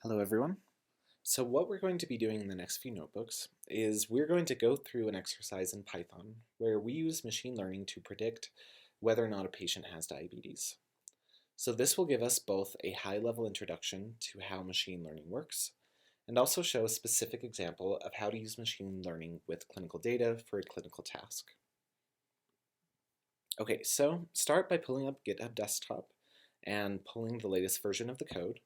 Hello everyone. So what we're going to be doing in the next few notebooks is we're going to go through an exercise in Python where we use machine learning to predict whether or not a patient has diabetes. So this will give us both a high-level introduction to how machine learning works and also show a specific example of how to use machine learning with clinical data for a clinical task. Okay, so start by pulling up GitHub Desktop and pulling the latest version of the code.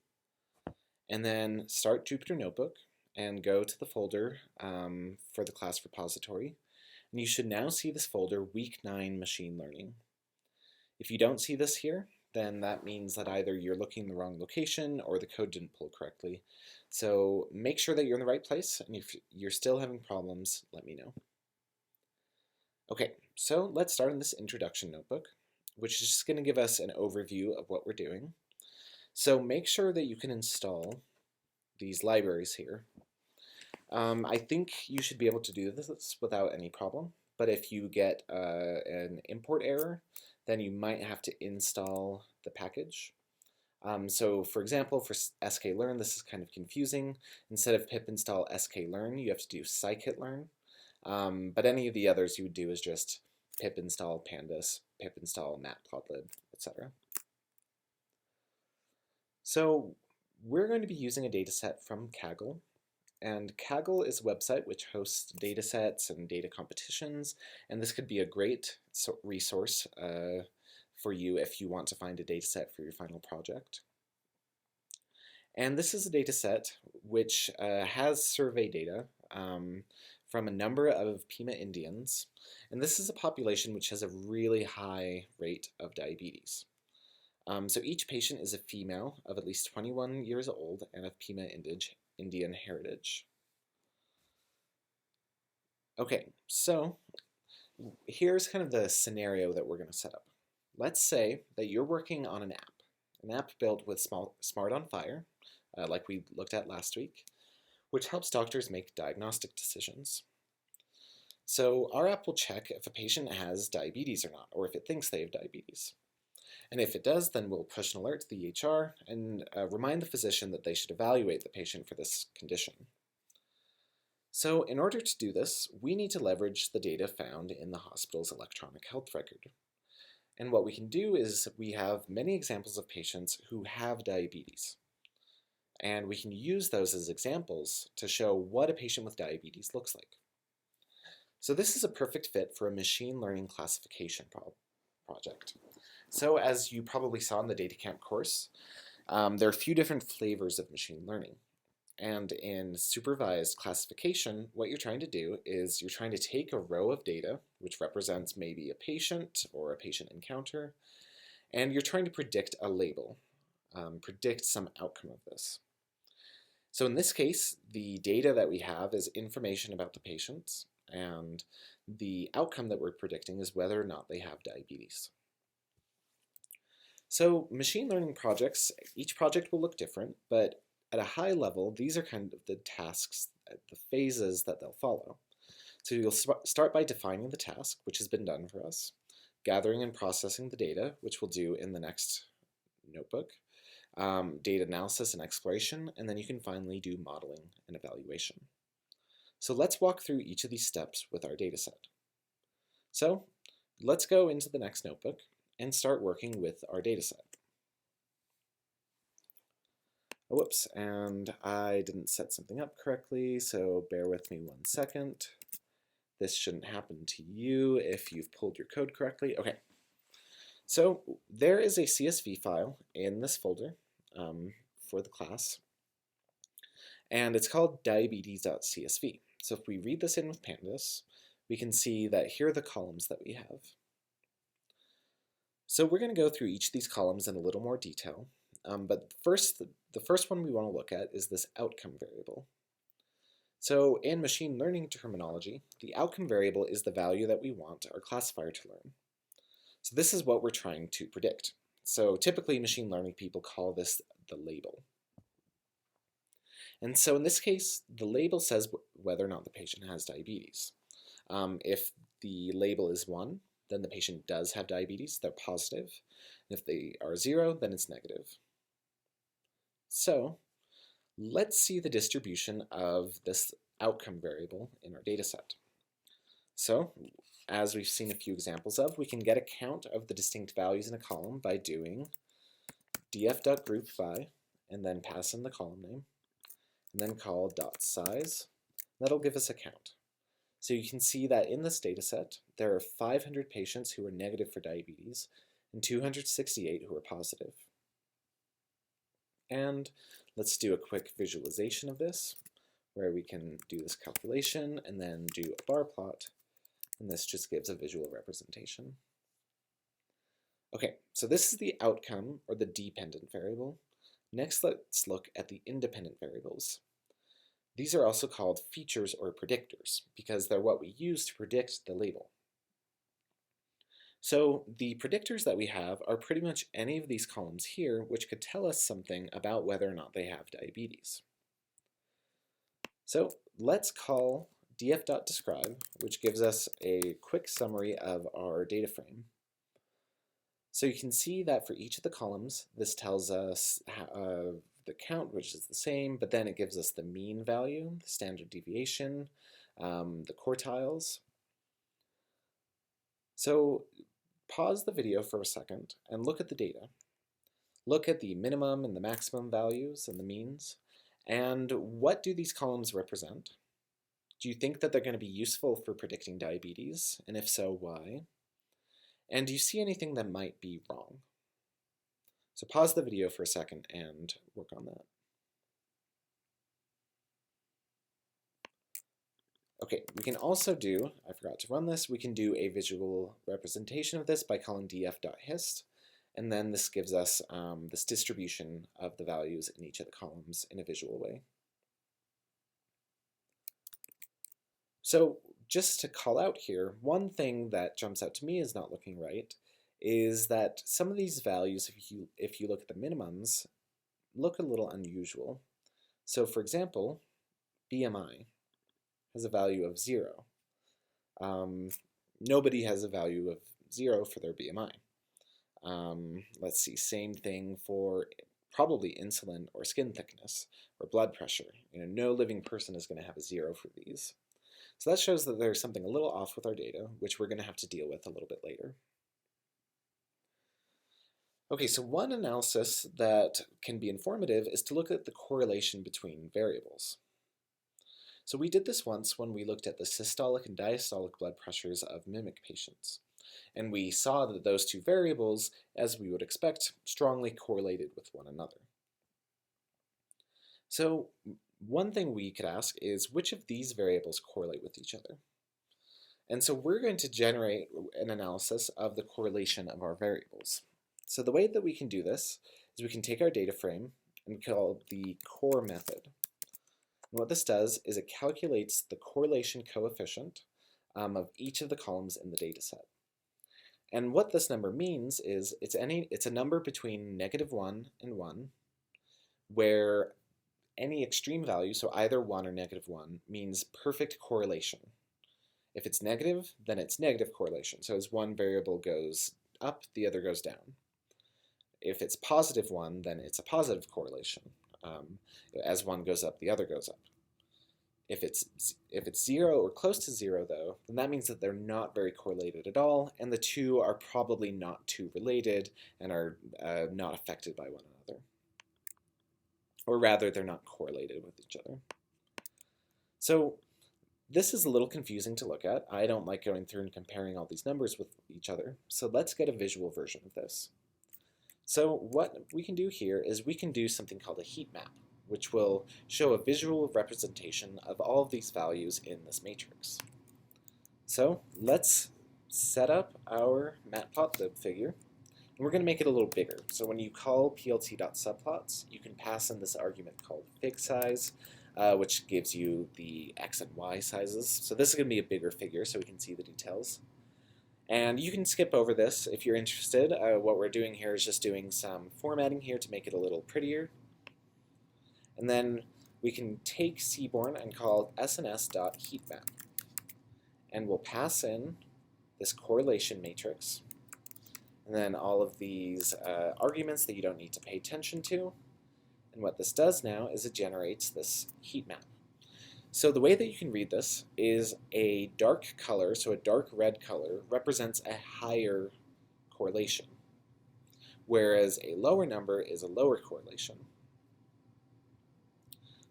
And then start Jupyter Notebook and go to the folder for the class repository. And you should now see this folder, Week 9 Machine Learning. If you don't see this here, then that means that either you're looking in the wrong location or the code didn't pull correctly. So make sure that you're in the right place, and if you're still having problems, let me know. Okay, so let's start in this introduction notebook, which is just going to give us an overview of what we're doing. So make sure that you can install these libraries here. I think you should be able to do this without any problem, but if you get an import error, then you might have to install the package. So for example, for sklearn, this is kind of confusing. Instead of pip install sklearn, you have to do scikit-learn. But any of the others you would do is just pip install pandas, pip install matplotlib, etc. So we're going to be using a dataset from Kaggle, and Kaggle is a website which hosts datasets and data competitions, and this could be a great resource for you if you want to find a dataset for your final project. And this is a dataset which has survey data from a number of Pima Indians, and this is a population which has a really high rate of diabetes. So each patient is a female of at least 21 years old and of Pima Indian heritage. Okay, so here's kind of the scenario that we're going to set up. Let's say that you're working on an app built with Smart on Fire, like we looked at last week, which helps doctors make diagnostic decisions. So our app will check if a patient has diabetes or not, or if it thinks they have diabetes. And if it does, then we'll push an alert to the EHR and remind the physician that they should evaluate the patient for this condition. So in order to do this, we need to leverage the data found in the hospital's electronic health record. And what we can do is we have many examples of patients who have diabetes. And we can use those as examples to show what a patient with diabetes looks like. So this is a perfect fit for a machine learning classification project. So as you probably saw in the DataCamp course, there are a few different flavors of machine learning. And in supervised classification, what you're trying to do is you're trying to take a row of data, which represents maybe a patient or a patient encounter, and you're trying to predict a label, predict some outcome of this. So in this case, the data that we have is information about the patients, and the outcome that we're predicting is whether or not they have diabetes. So machine learning projects, each project will look different, but at a high level, these are kind of the tasks, the phases that they'll follow. So you'll start by defining the task, which has been done for us, gathering and processing the data, which we'll do in the next notebook, data analysis and exploration, and then you can finally do modeling and evaluation. So let's walk through each of these steps with our data set. So let's go into the next notebook and start working with our data set. Oh, whoops, and I didn't set something up correctly, so bear with me 1 second. This shouldn't happen to you if you've pulled your code correctly. Okay, so there is a CSV file in this folder for the class, and it's called diabetes.csv. So if we read this in with pandas, we can see that here are the columns that we have. So we're going to go through each of these columns in a little more detail, but the first one we want to look at is this outcome variable. So in machine learning terminology, the outcome variable is the value that we want our classifier to learn. So this is what we're trying to predict. So typically machine learning people call this the label. And so in this case, the label says whether or not the patient has diabetes. If the label is 1, then the patient does have diabetes, they're positive. And if they are 0, then it's negative. So Let's see the distribution of this outcome variable in our data set. So, as we've seen a few examples of, we can get a count of the distinct values in a column by doing df.group by, and then pass in the column name, and then call .size. That'll give us a count. So you can see that in this data set, there are 500 patients who are negative for diabetes and 268 who are positive. And let's do a quick visualization of this, where we can do this calculation and then do a bar plot, and this just gives a visual representation. Okay, so this is the outcome, or the dependent variable. Next, let's look at the independent variables. These are also called features or predictors, because they're what we use to predict the label. So the predictors that we have are pretty much any of these columns here, which could tell us something about whether or not they have diabetes. So let's call df.describe, which gives us a quick summary of our data frame. So you can see that for each of the columns, this tells us the count, which is the same, but then it gives us the mean value, the standard deviation, the quartiles. So pause the video for a second and look at the data. Look at the minimum and the maximum values and the means. And what do these columns represent? Do you think that they're going to be useful for predicting diabetes? And if so, why? And do you see anything that might be wrong? So pause the video for a second and work on that. Okay, we can also do, I forgot to run this, we can do a visual representation of this by calling df.hist, and then this gives us this distribution of the values in each of the columns in a visual way. So just to call out here, one thing that jumps out to me as not looking right is that some of these values, if you look at the minimums, look a little unusual. So for example, BMI has a value of 0. Nobody has a value of 0 for their BMI. Let's see, same thing for probably insulin or skin thickness or blood pressure. No living person is going to have a 0 for these. So that shows that there's something a little off with our data, which we're going to have to deal with a little bit later. Okay, so one analysis that can be informative is to look at the correlation between variables. So we did this once when we looked at the systolic and diastolic blood pressures of mimic patients. And we saw that those two variables, as we would expect, strongly correlated with one another. So one thing we could ask is which of these variables correlate with each other? And so we're going to generate an analysis of the correlation of our variables. So the way that we can do this is we can take our data frame and call the core method. And what this does is it calculates the correlation coefficient of each of the columns in the data set. And what this number means is it's a number between -1 and 1, where any extreme value, so either 1 or -1, means perfect correlation. If it's negative, then it's negative correlation. So as one variable goes up, the other goes down. If it's +1, then it's a positive correlation. As one goes up, the other goes up. If it's 0 or close to 0, though, then that means that they're not very correlated at all, and the two are probably not too related and are not affected by one another. Or rather, they're not correlated with each other. So this is a little confusing to look at. I don't like going through and comparing all these numbers with each other, so let's get a visual version of this. So what we can do here is we can do something called a heat map, which will show a visual representation of all of these values in this matrix. So let's set up our matplotlib figure. And we're going to make it a little bigger. So when you call plt.subplots, you can pass in this argument called fig size, which gives you the x and y sizes. So this is going to be a bigger figure so we can see the details. And you can skip over this if you're interested. What we're doing here is just doing some formatting here to make it a little prettier. And then we can take Seaborn and call sns.heatmap. And we'll pass in this correlation matrix, and then all of these arguments that you don't need to pay attention to. And what this does now is it generates this heat map. So the way that you can read this is a dark color, so a dark red color, represents a higher correlation, whereas a lower number is a lower correlation.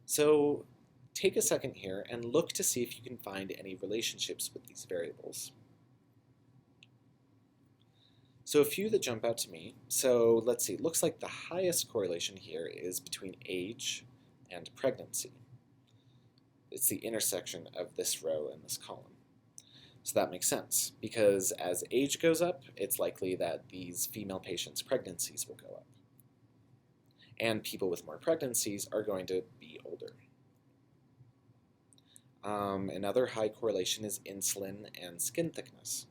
So take a second here and look to see if you can find any relationships with these variables. So a few that jump out to me. So let's see, looks like the highest correlation here is between age and pregnancy. It's the intersection of this row and this column. So that makes sense, because as age goes up, it's likely that these female patients' pregnancies will go up. And people with more pregnancies are going to be older. Another high correlation is insulin and skin thickness.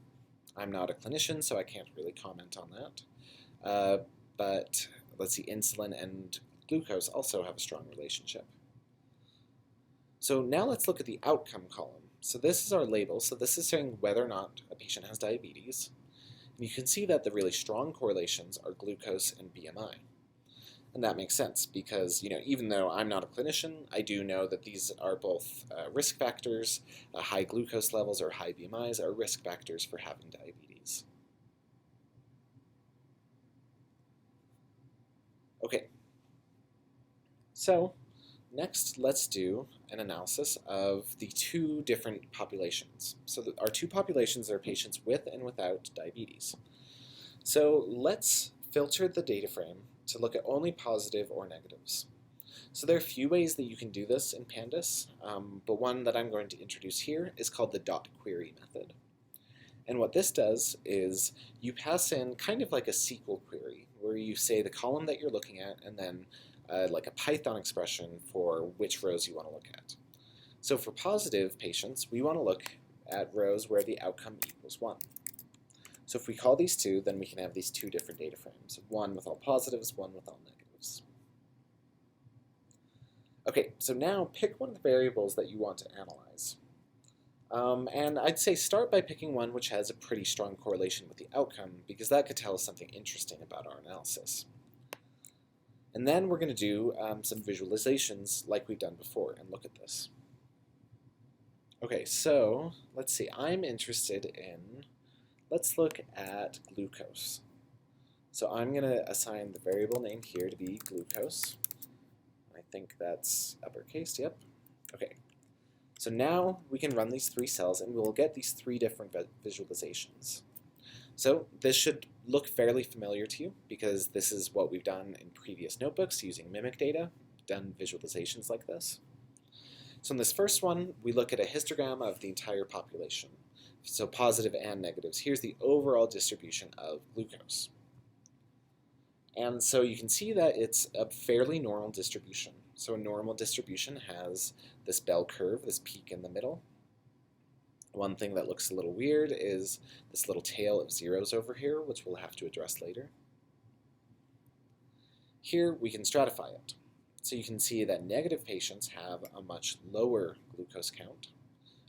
I'm not a clinician, so I can't really comment on that. But let's see, insulin and glucose also have a strong relationship. So now let's look at the outcome column. So this is our label. So this is saying whether or not a patient has diabetes. And you can see that the really strong correlations are glucose and BMI. And that makes sense because, even though I'm not a clinician, I do know that these are both risk factors. High glucose levels or high BMIs are risk factors for having diabetes. Okay, so next let's do an analysis of the two different populations. So our two populations are patients with and without diabetes. So let's filter the data frame to look at only positive or negatives. So there are a few ways that you can do this in Pandas, but one that I'm going to introduce here is called the dot query method. And what this does is you pass in kind of like a SQL query, where you say the column that you're looking at and then like a Python expression for which rows you want to look at. So for positive patients, we want to look at rows where the outcome equals 1. So if we call these 2, then we can have these two different data frames, one with all positives, one with all negatives. Okay, so now pick one of the variables that you want to analyze. And I'd say start by picking one which has a pretty strong correlation with the outcome, because that could tell us something interesting about our analysis. And then we're going to do some visualizations like we've done before and look at this. Okay, so let's see, I'm interested in, let's look at glucose. So I'm going to assign the variable name here to be glucose. I think that's uppercase, yep. Okay, so now we can run these 3 cells and we'll get these 3 different visualizations. So this should look fairly familiar to you because this is what we've done in previous notebooks using mimic data, done visualizations like this. So in this first one, we look at a histogram of the entire population. So positive and negatives. Here's the overall distribution of glucose. And so you can see that it's a fairly normal distribution. So a normal distribution has this bell curve, this peak in the middle. One thing that looks a little weird is this little tail of zeros over here, which we'll have to address later. Here we can stratify it. So you can see that negative patients have a much lower glucose count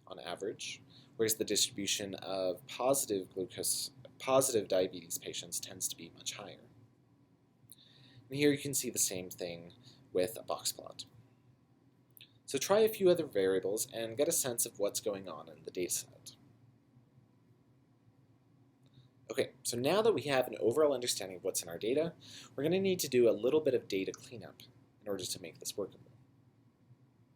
on average, whereas the distribution of positive diabetes patients tends to be much higher. And here you can see the same thing with a box plot. So try a few other variables and get a sense of what's going on in the dataset. Okay, so now that we have an overall understanding of what's in our data, we're going to need to do a little bit of data cleanup in order to make this workable.